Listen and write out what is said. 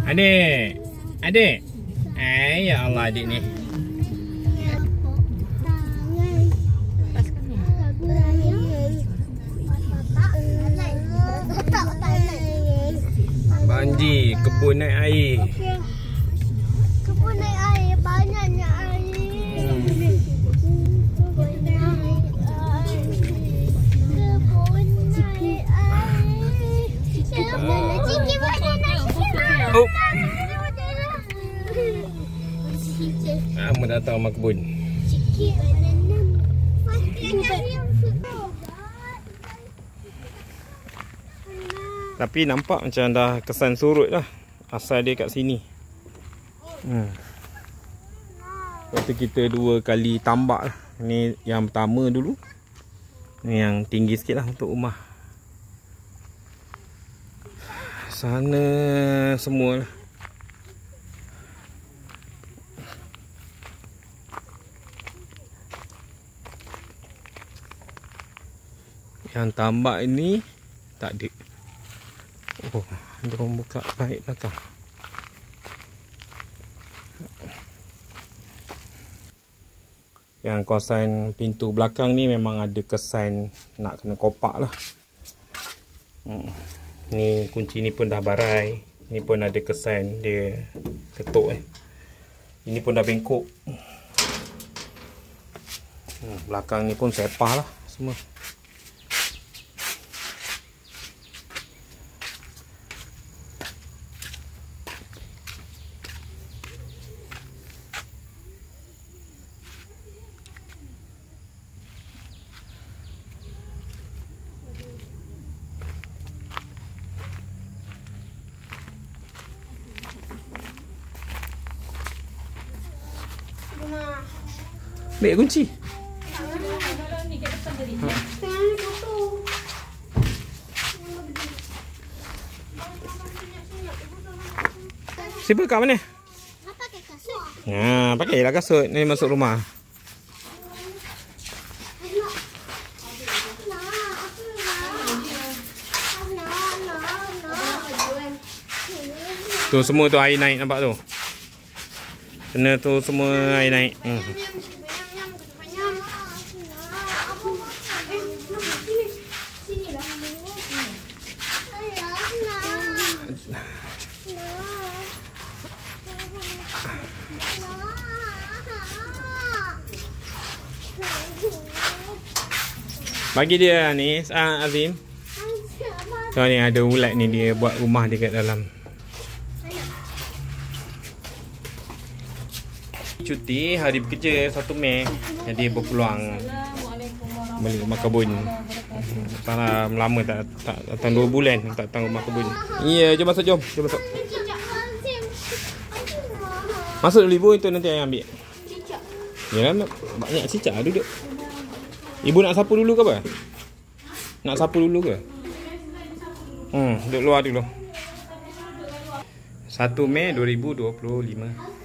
Adik. Adik. Ya Allah adik ni. Banjir, kebun naik air. Kebun naik air, banyaknya air. Kebun naik air. Cikgu banana. Oh. Lama datang rumah kebun. Cikgu banana. Tapi nampak macam dah kesan surut lah. Asal dia kat sini. Lepas tu kita 2 kali tambak lah. Ni yang pertama dulu. Ni yang tinggi sikit lah untuk rumah. Sana semua lah. Yang tambak ini tak ada. Oh, dia orang buka baik belakang. Yang kawasan pintu belakang ni memang ada kesan nak kena kopak lah. Ni kunci ni pun dah barai. Ni pun ada kesan dia ketuk . Ini pun dah bengkok. Belakang ni pun sepah lah semua. Ambil kunci. Siapa kat mana? Pakai kasut. Pakailah kasut ni masuk rumah. Tu semua tu air naik nampak tu. Kena tu semua air naik. Bagi dia ni, Azim. So ni ada ulat ni, dia buat rumah dia kat dalam. Cuti hari bekerja 1 Mei. Jadi berpeluang balik rumah kebun. Salam lama tak datang 2 bulan tak datang rumah kebun. Ya, jom masuk, jom masuk. Masuk dulu ibu, itu nanti ayah ambil. Ya, banyak cicak duduk. Ibu nak sapu dulu ke apa? Nak sapu dulu ke? Duduk luar dulu. 1 Mei 2025.